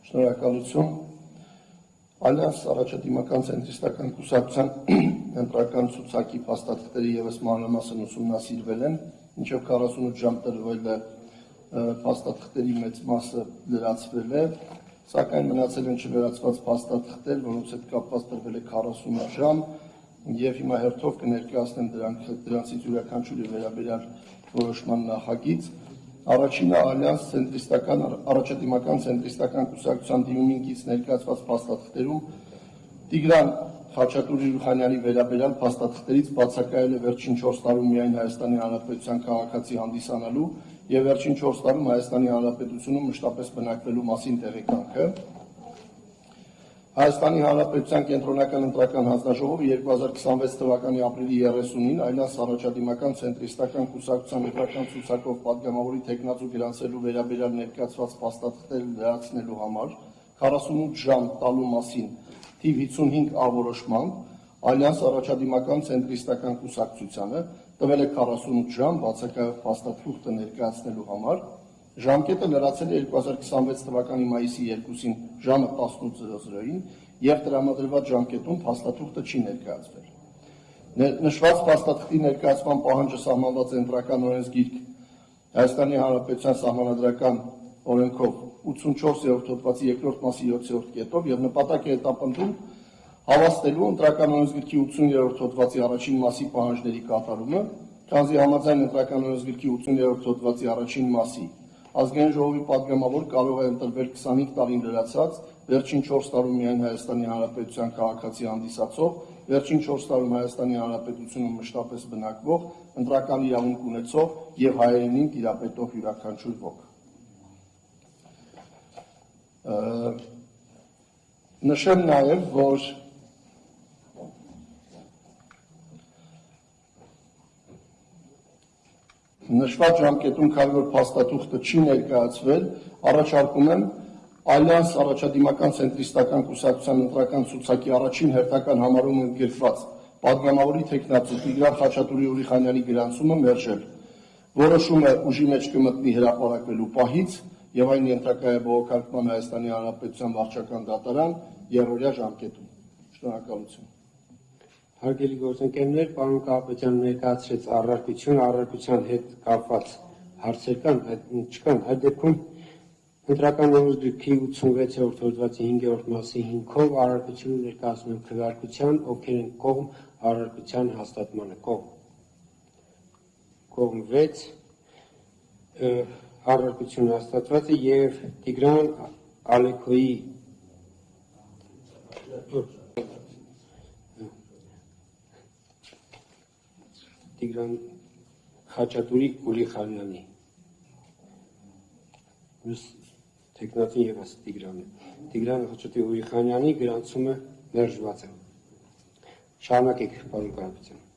Շնորհակալություն։ Ալյանս առաջադիմական ցենտրիստական կուսակցության ընտրական ցուցակի փաստաթղթերի ևս մանրամասն ուսումնասիրվել են, մինչև 48 ժամ տրվել է փաստաթղթերի մեծ մասը լրացվել է, սակայն մնացել են չլրացված փաստաթղթեր, որոնց հետ կապված տրվել է 48 ժամ, եւ հիմա հերթով կներկայացնեմ դրանցից յուրաքանչյուրի վերաբերյալ որոշման նախագիծ։ Առաջինը Ալյանս առաջադիմական ցենտրիստական կուսակցության դիմումին ներկայացված փաստաթղթերում Տիգրան Խաչատուրի Յուխանյանի վերաբերյալ փաստաթղթերից բացակայել է վերջին 4 տարում միայն Հայաստանի Հանրապետության քաղաքացի հանդիսանալու եւ վերջին 4 տարում Հայաստանի Հանրապետությունում մշտապես բնակվելու մասին տեղեկանքը։ Հայաստանի Հանրապետության կենտրոնական ընտրական հանձնաժողովը 2026 թվականի ապրիլի 30-ին Ալյանս առաջադիմական ցենտրիստական կուսակցության ընտրական ցուցակով պատգամավորի թեկնածու գրանցելու վերաբերյալ ներկայացված փաստաթղթերը լրացնելու համար 48 ժամ տալու մասին թիվ 55 ավորոշմամբ Ալյանս առաջադիմական ցենտրիստական կուսակցությանը տվել է 48 ժամ բացակայող փաստաթուղթը ներկայացնելու համար, ժամկետը լրացել է 2026 թվականի մայիսի 2-ին ժամը 18:00-ին եւ տրամադրված ժամկետում փաստաթուղթը չի ներկայացվել։ Նշված փաստաթղթի ներկայացման պահանջը սահմանված է ընտրական օրենսգիրք Հայաստանի Հանրապետության Սահմանադրական օրենքով 84-րդ հոդվածի 2-րդ մասի 7-րդ կետով եւ նպատակ է հետապնդում հավաստելու ընտրական օրենսգիրքի 80-րդ հոդվածի առաջին մասի պահանջների կատարումը, քանզի համաձայն ընտրական օրենսգիրքի 80-րդ հոդվածի առաջին մասի Ազգային ժողովի պատգամավոր կարող է ընտրվել 25 տարին լրացած, վերջին 4 տարում միայն Հայաստանի Հանրապետության քաղաքացի հանդիսացող, վերջին 4 տարում Հայաստանի Հանրապետությունում մշտապես բնակվող, ընտրական իրավունք ունեցող եւ հայերենին տիրապետող յուրաքանչյուր ոք։ Նշեմ նաեւ, որ նշված ժամկետում քանի որ փաստաթուղթը չի ներկայացվել, առաջարկում եմ Ալյանս առաջադիմական ցենտրիստական կուսակցության ընտրական ցուցակի առաջին հերթական համարում ընդգրկված պատգամավորի թեկնածու Տիգրան Խաչատուրի Ուրիխանյանի գրանցումը մերժել։ Որոշումը ուժի մեջ կմտնի հրապարակվելու պահից եւ այն ենթակա է բողոքարկման Հայաստանի Հանրապետության վարչական դատարան երրորդյա ժամկետում։ Շնորհակալություն։ Հարգելի գործընկերներ, պարոն Կարապետյանը ներկայացրեց առարկության հետ կապված հարցեր կան, չկան, այդ դեպքում ընտրական օրենսգիրքի 86-րդ հոդվածի 5-րդ մասի հիմքով առարկությունը ներկայացնում եմ քվեարկության, ովքեր են կողմ առարկության հաստատմանը, կողմ 6 առարկությունը հաստատված է եւ Տիգրան Ալեքոյի Տիգրան Խաչատուրի Ուրիխանյանի թեկնածին ևս Տիգրան Խաչատուրի Ուրիխանյանի գրանցումը մերժված է։ Շարունակեք, պարոն Կարապետյան։